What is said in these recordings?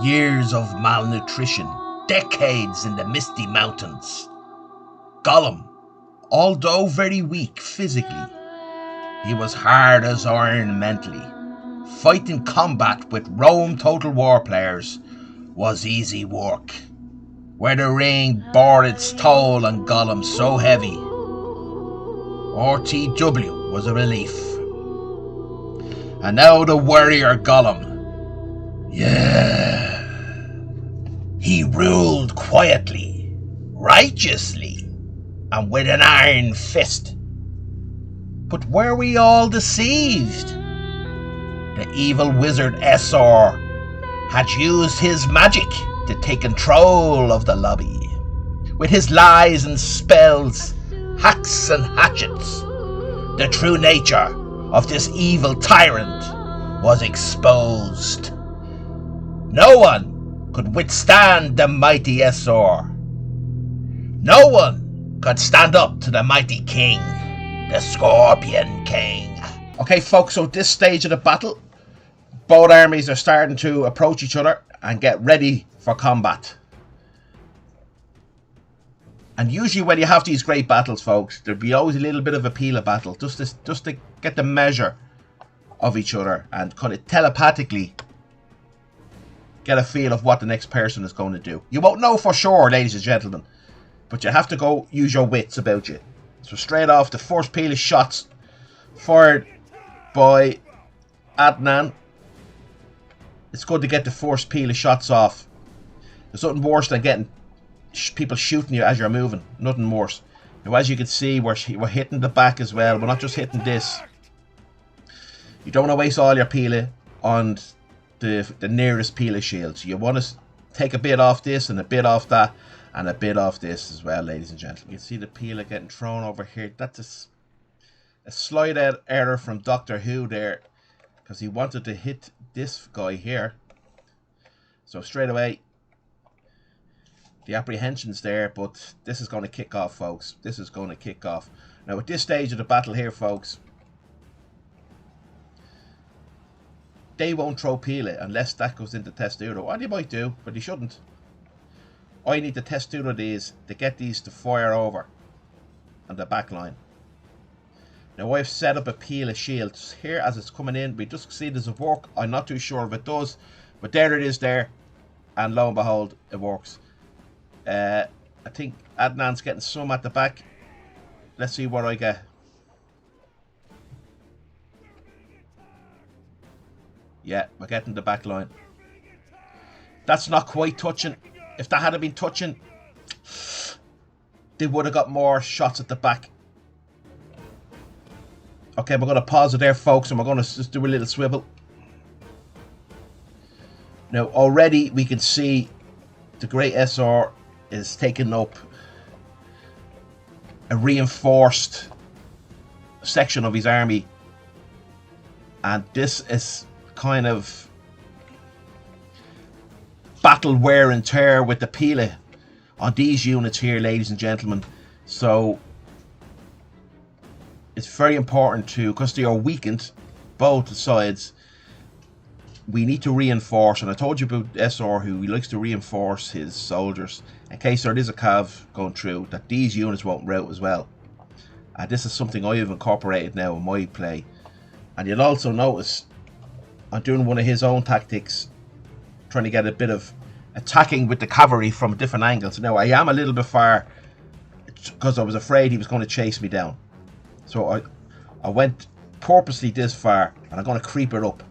Years of malnutrition, decades in the misty mountains. Gollum, although very weak physically, he was hard as iron mentally. Fighting combat with Rome Total War players was easy work, where the ring bore its toll on Gollum so heavy. RTW was a relief. And now the warrior Gollum. Yeah. He ruled quietly, righteously, and with an iron fist. But were we all deceived? The evil wizard SR had used his magic to take control of the lobby. With his lies and spells, hacks and hatchets, the true nature of this evil tyrant was exposed. No one could withstand the mighty SR. No one could stand up to the mighty king, the Scorpion King. Okay, folks, so this stage of the battle, both armies are starting to approach each other and get ready for combat. And usually when you have these great battles, folks, there'll be always a little bit of a peel of battle, just to get the measure of each other and kind of telepathically get a feel of what the next person is going to do. You won't know for sure, ladies and gentlemen, but you have to go use your wits about you. So straight off, the first peel of shots fired by Adnan. It's good to get the first peel of shots off. There's nothing worse than getting people shooting you as you're moving. Nothing worse. Now, as you can see, we're hitting the back as well. We're not just hitting this. You don't want to waste all your peel on the nearest peel of shields. You want to take a bit off this and a bit off that and a bit off this as well, ladies and gentlemen. You can see the peel getting thrown over here. That's a slight error from Doctor Who there, because he wanted to hit this guy here. So straight away, the apprehension's there, but this is going to kick off, folks. This is going to kick off. Now, at this stage of the battle here, folks, they won't throw Pila unless that goes into Testudo. Or they might do, but they shouldn't. I need to Testudo these to get these to fire over on the back line. Now, I've set up a peel of shields here as it's coming in. We just see does it work. I'm not too sure if it does, but there it is there, and lo and behold, it works. I think Adnan's getting some at the back. Let's see what I get. Yeah, we're getting the back line. That's not quite touching. If that had been touching, they would have got more shots at the back. Okay, we're going to pause it there, folks, and we're going to just do a little swivel. Now, already we can see the Great SR is taking up a reinforced section of his army. And this is kind of battle wear and tear with the Pila on these units here, ladies and gentlemen. So it's very important to, because they are weakened, both sides, we need to reinforce. And I told you about SR, who he likes to reinforce his soldiers in case there is a cav going through, that these units won't rout as well. And this is something I have incorporated now in my play. And you'll also notice I'm doing one of his own tactics, trying to get a bit of attacking with the cavalry from different angles. Now, I am a little bit far because I was afraid he was going to chase me down. So I went purposely this far, and I'm going to creep it up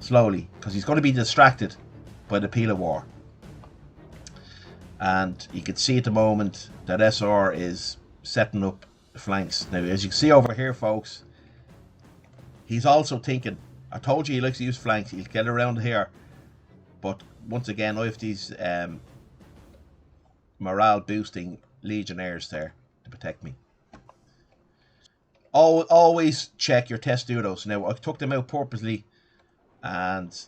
slowly because he's going to be distracted by the Pila War. And you can see at the moment that SR is setting up the flanks. Now, as you can see over here, folks, he's also thinking, I told you he likes to use flanks, he'll get around here. But once again, I have these morale boosting legionnaires there to protect me. Always check your Testudos. Now, I took them out purposely, and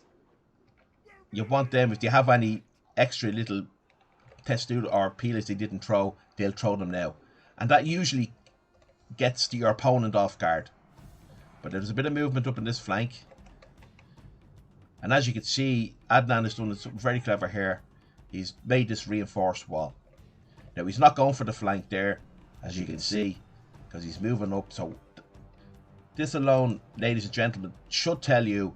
you want them, if you have any extra little Testudo or Pilas they didn't throw, they'll throw them now. And that usually gets your opponent off guard. But there's a bit of movement up in this flank. And as you can see, Adnan has done something very clever here. He's made this reinforced wall. Now he's not going for the flank there, as you can see, because he's moving up. So this alone, ladies and gentlemen, should tell you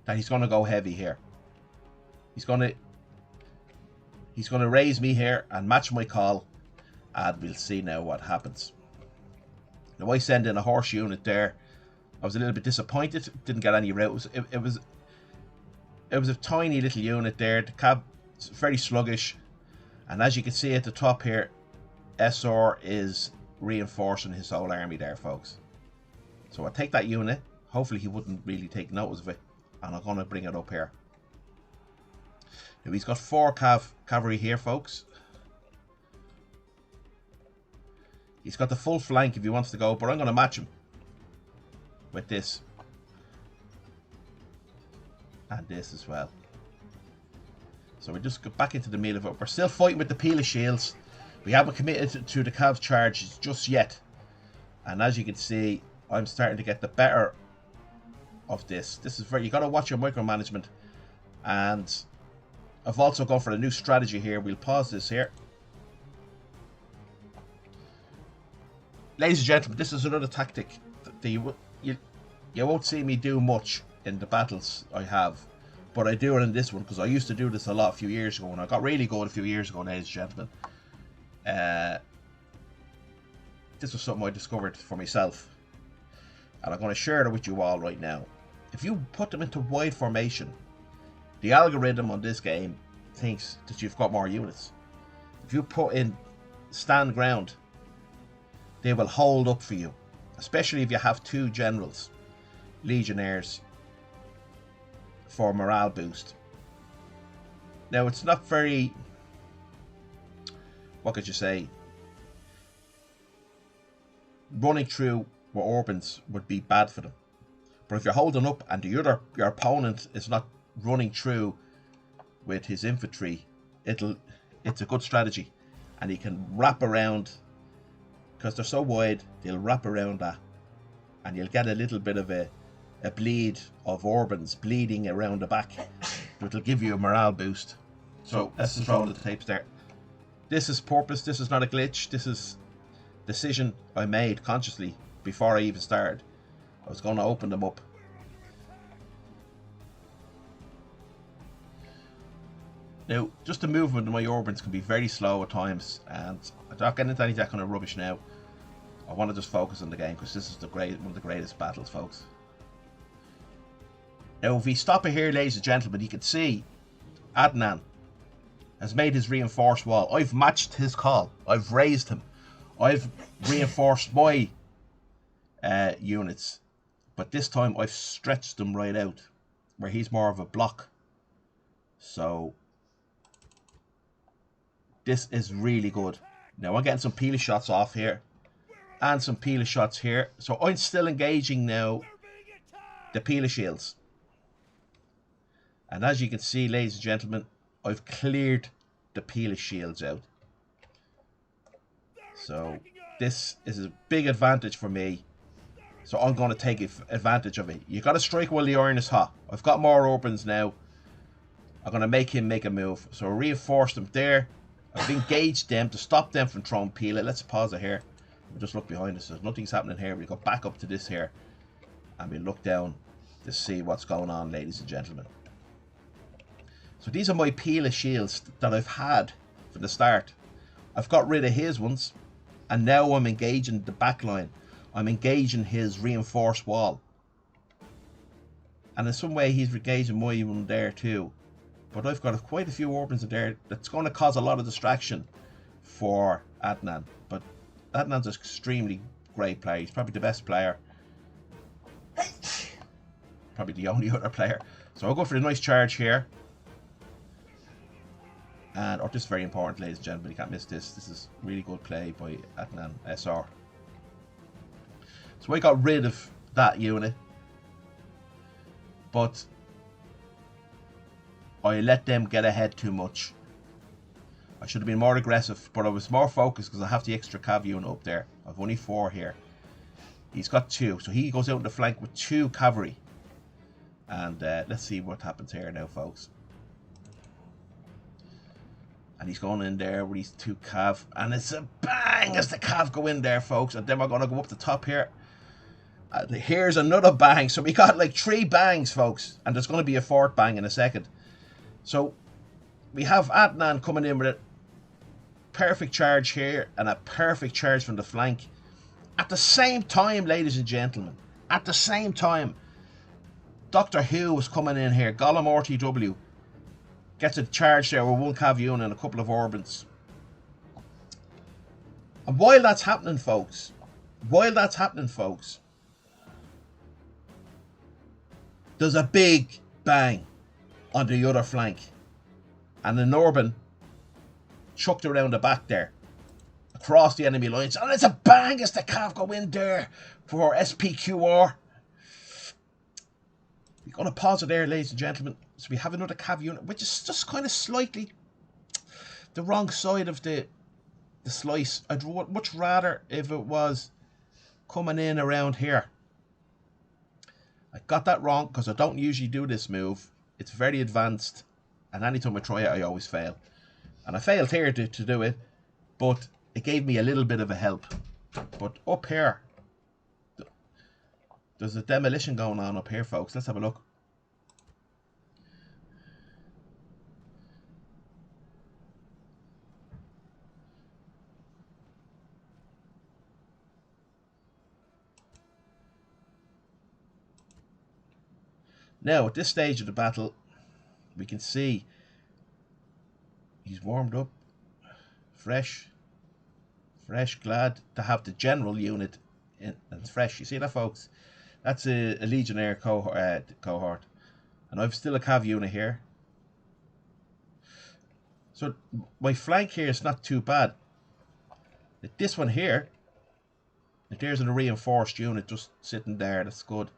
that he's going to go heavy here. He's going to raise me here and match my call, and we'll see now what happens. Now I send in a horse unit there. I was a little bit disappointed, didn't get any routes. It was a tiny little unit there. The cab is very sluggish, and as you can see at the top here, SR is reinforcing his whole army there, folks. So I'll take that unit. Hopefully he wouldn't really take notice of it, and I'm going to bring it up here. Now he's got 4 cavalry here, folks. He's got the full flank if he wants to go, but I'm going to match him with this and this as well. So we just go back into the middle of it. We're still fighting with the peel of shields. We haven't committed to the cav charges just yet, and as you can see, I'm starting to get the better of this. This is very, you got to watch your micromanagement, and I've also gone for a new strategy here. We'll pause this here. Ladies and gentlemen, this is another tactic that you won't see me do much in the battles I have, but I do it in this one because I used to do this a lot a few years ago, and I got really good a few years ago, ladies and gentlemen. This was something I discovered for myself, and I'm going to share it with you all right now. If you put them into wide formation, the algorithm on this game thinks that you've got more units. If you put in stand ground, they will hold up for you, especially if you have 2 generals, legionnaires, for morale boost. Now it's not very, what could you say, running through with Orbans would be bad for them. But if you're holding up and your opponent is not running through with his infantry, it's a good strategy, and he can wrap around, because they're so wide, they'll wrap around that, and you'll get a little bit of a bleed of Orbans bleeding around the back. It'll give you a morale boost. So let's just roll the tapes there. This is purpose, this is not a glitch, this is decision I made consciously before I even started. I was going to open them up. Now, just the movement of my Orbans can be very slow at times, and I'm not getting into any of that kind of rubbish now. I want to just focus on the game, because this is one of the greatest battles, folks. Now, if we stop it here, ladies and gentlemen, you can see Adnan has made his reinforced wall. I've matched his call. I've raised him. I've reinforced my units. But this time I've stretched them right out, where he's more of a block. So this is really good. Now I'm getting some peel shots off here, and some peel shots here. So I'm still engaging now the peel shields. And as you can see, ladies and gentlemen, I've cleared the peel shields out. So this is a big advantage for me. So I'm going to take advantage of it. You got to strike while the iron is hot. I've got more Orbans now. I'm going to make him make a move. So I reinforced them there. I've engaged them to stop them from throwing peel. Let's pause it here. We'll just look behind us. There's nothing's happening here. We go back up to this here, and we look down to see what's going on, ladies and gentlemen. So these are my peel shields that I've had from the start. I've got rid of his ones, and now I'm engaging the back line. I'm engaging his reinforced wall. And in some way he's engaging my one there too. But I've got quite a few Orbans in there that's going to cause a lot of distraction for Adnan. But Adnan's an extremely great player. He's probably the best player. Probably the only other player. So I'll go for a nice charge here. And this is very important, ladies and gentlemen. You can't miss this. This is really good play by Adnan SR. So I got rid of that unit, but I let them get ahead too much. I should have been more aggressive, but I was more focused because I have the extra cav unit up there. I've only 4 here. He's got 2, so he goes out in the flank with 2 cavalry. And let's see what happens here now, folks. And he's going in there with these 2 cav. And it's a bang as the cav go in there, folks. And then we're going to go up the top here. Here's another bang. So we got like 3 bangs, folks. And there's going to be a 4th bang in a second. So we have Adnan coming in with a perfect charge here. And a perfect charge from the flank. At the same time, ladies and gentlemen. At the same time. Doctor Who was coming in here. Gollum RTW. Gets a charge there with 1 cav unit and a couple of Orbans. And while that's happening, folks. There's a big bang on the other flank. And an Orban chucked around the back there. Across the enemy lines. And it's a bang as the cav go in there for SPQR. We're going to pause it there, ladies and gentlemen. So we have another cav unit, which is just kind of slightly the wrong side of the slice. I'd much rather if it was coming in around here. I got that wrong because I don't usually do this move. It's very advanced. And anytime I try it, I always fail. And I failed here to do it. But it gave me a little bit of a help. But up here, there's a demolition going on up here, folks. Let's have a look. Now, at this stage of the battle, we can see he's warmed up, fresh, glad to have the general unit in, and fresh. You see that, folks? That's a Legionnaire cohort. And I've still a cav unit here. So my flank here is not too bad. This one here, there's a reinforced unit just sitting there. That's good.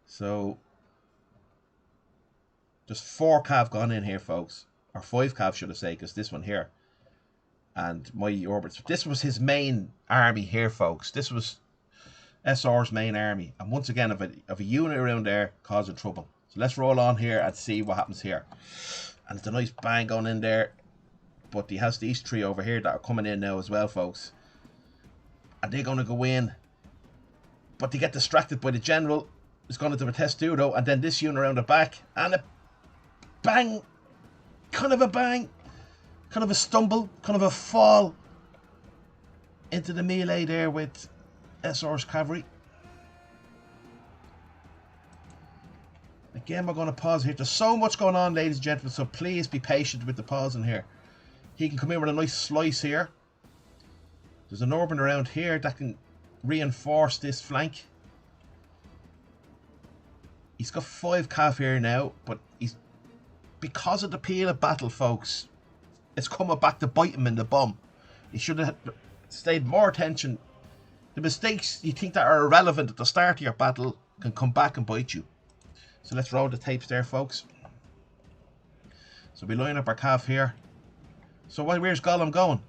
So there's 4 cav gone in here, folks. Or 5 cav, should I say, because this one here. And my orbits. This was his main army here, folks. This was SR's main army. And once again, of a unit around there causing trouble. So let's roll on here and see what happens here. And it's a nice bang going in there. But he has these 3 over here that are coming in now as well, folks. And they're going to go in. But they get distracted by the general. It's going to do a test too, though. And then this unit around the back. And a bang. Kind of a bang. Kind of a stumble. Kind of a fall. Into the melee there with SR's cavalry. Again, we're going to pause here. There's so much going on, ladies and gentlemen. So please be patient with the pause in here. He can come in with a nice slice here. There's an Orban around here that can reinforce this flank. He's got 5 cav here now, but he's, because of the peel of battle, folks, it's coming back to bite him in the bum. He should have stayed more attention. The mistakes you think that are irrelevant at the start of your battle can come back and bite you. So let's roll the tapes there, folks. So we line up our cav here. So where's Gollum going?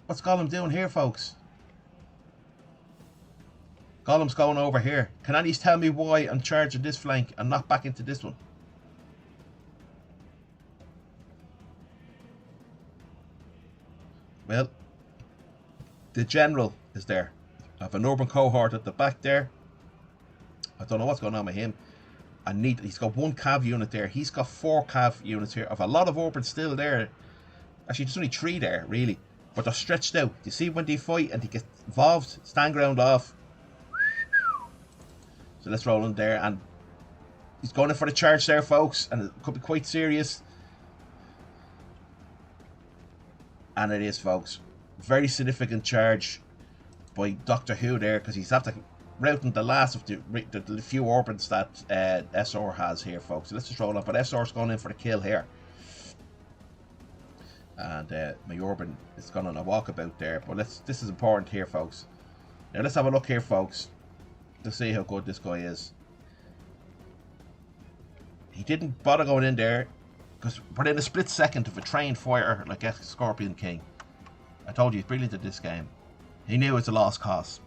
What's Gollum doing here, folks? Gollum's going over here. Can anyone tell me why I'm charging this flank and not back into this one? Well, the general is there. I have an urban cohort at the back there. I don't know what's going on with him. He's got 1 cav unit there. He's got 4 cav units here. I have a lot of Orbans still there. Actually, there's only 3 there, really. But they're stretched out. You see when they fight and they get involved, stand ground off. So let's roll in there. And he's going in for the charge there, folks. And it could be quite serious. And it is, folks. Very significant charge by Doctor Who there. Because he's after routing the last of the few Orbans that SR has here, folks. So let's just roll up. But SR's going in for the kill here. And my Orban is gone on a walkabout there. But this is important here, folks. Now let's have a look here, folks, to see how good this guy is. He didn't bother going in there because within a split second of a trained fighter like Scorpion King, I told you he's brilliant at this game. He knew it's a lost cause.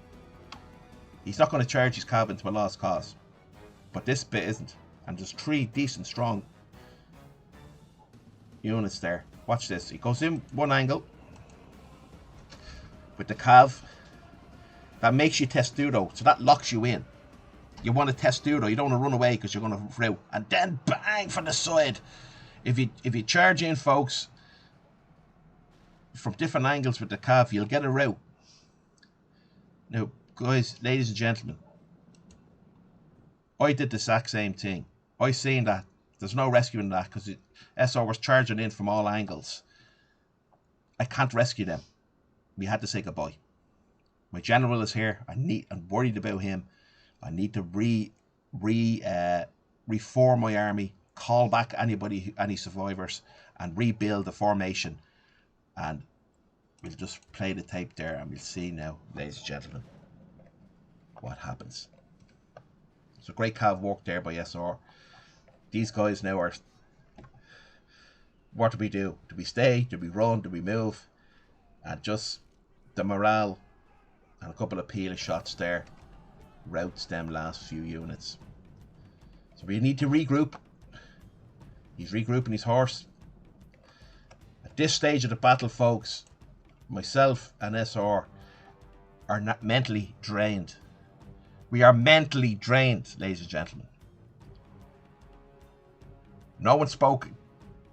He's not going to charge his cav into a lost cause. But this bit isn't. And there's 3 decent, strong units there. Watch this. He goes in one angle with the cav. That makes you testudo, so that locks you in. You want to testudo, you don't want to run away because you're going to through. And then bang from the side. If you charge in, folks, from different angles with the cav, you'll get a route. Now, guys, ladies and gentlemen, I did the exact same thing. I seen that. There's no rescuing that because SR was charging in from all angles. I can't rescue them. We had to say goodbye. My general is here. I'm worried about him. I need to reform my army, call back any survivors, and rebuild the formation. And we'll just play the tape there, and we'll see now, ladies and gentlemen, what happens. It's a great cav work there by SR. These guys now are. What do we do? Do we stay? Do we run? Do we move? And just the morale. And a couple of peel shots there routes them last few units. So we need to regroup. He's regrouping his horse. At this stage of the battle, folks, myself and SR are not mentally drained. We are mentally drained, ladies and gentlemen. No one spoke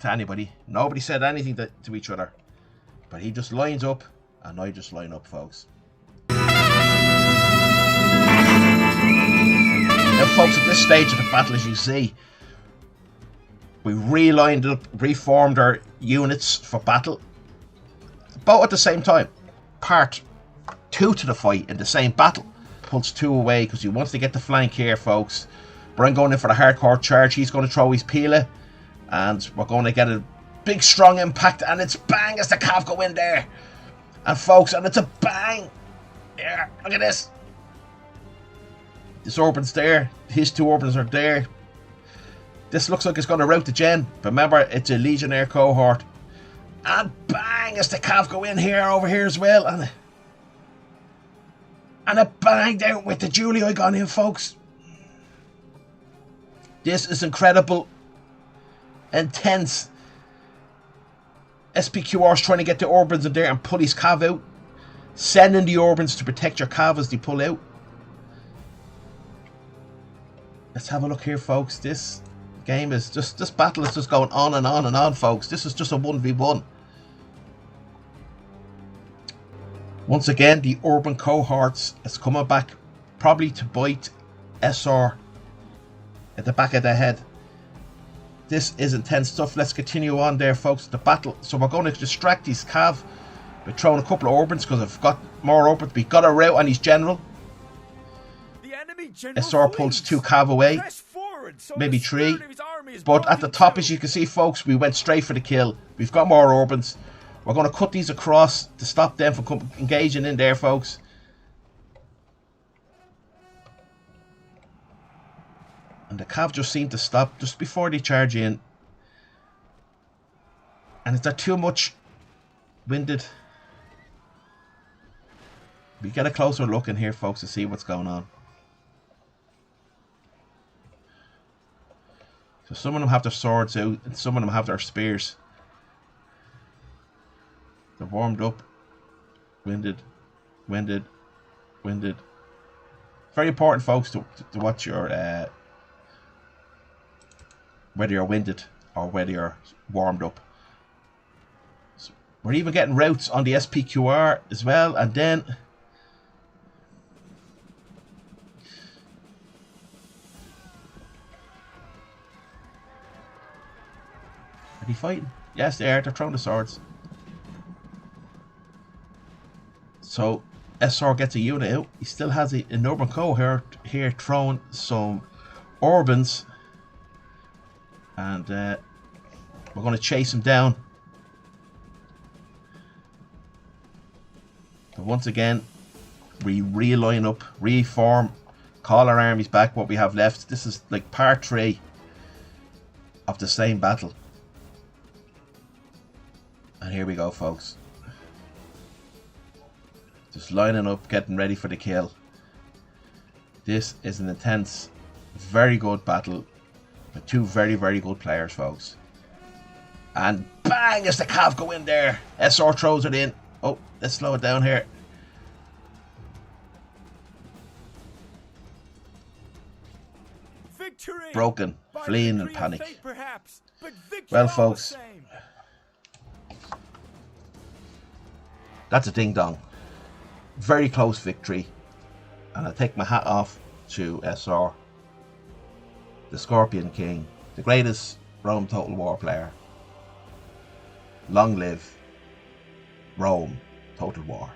to anybody. Nobody said anything to each other. But he just lines up, and I just line up, folks. Now, folks, at this stage of the battle, as you see, we relined up, reformed our units for battle. Both at the same time. Part 2 to the fight in the same battle. Pulls 2 away because he wants to get the flank here, folks. But I'm going in for the hardcore charge. He's going to throw his Pila. And we're going to get a big, strong impact. And it's bang as the cav go in there. And, folks, and it's a bang. Yeah, look at this. This Orban's there. His 2 Orbans are there. This looks like it's going to rout the gen. But remember, it's a Legionnaire cohort. And bang as the cav go in here, over here as well. And a bang down with the Julie gone in, folks. This is incredible. Intense. SPQR's trying to get the Orbans in there and pull his cav out. Sending the Orbans to protect your cav as they pull out. Let's have a look here, folks. This game is just, this battle is just going on and on and on, folks. This is just a 1v1. Once again, the Urban cohorts is coming back, probably to bite SR at the back of the head. This is intense stuff. Let's continue on there, folks. The battle. So we're going to distract his cav. We're throwing a couple of Urbans because I've got more Urbans. We got a rout on his general. SR pulls 2 cav away, maybe 3, but at the top, as you can see, folks, we went straight for the kill. We've got more Urbans. We're going to cut these across to stop them from engaging in there, folks. And the cav just seemed to stop just before they charge in. And is that too much winded? We get a closer look in here, folks, to see what's going on. So some of them have their swords out, and some of them have their spears. They're warmed up, winded. Very important, folks, to watch your whether you're winded or whether you're warmed up. So we're even getting routes on the SPQR as well, and then are they fighting? Yes, they are. They're throwing the swords. So SR gets a unit out. He still has an urban cohort here throwing some Urbans. And we're going to chase him down. But once again, we realign up, reform, call our armies back, what we have left. This is like part 3 of the same battle. And here we go, folks. Just lining up, getting ready for the kill. This is an intense Very good battle. With two very, very good players, folks. And bang, as the Cav go in there. SR throws it in. Oh, let's slow it down here. Victory! Broken, fleeing in Victory of panic. fate, perhaps, but victory Well, all the folks, same. that's a ding-dong. Very close victory. And I take my hat off to SR, the Scorpion King, the greatest Rome Total War player. Long live Rome Total War.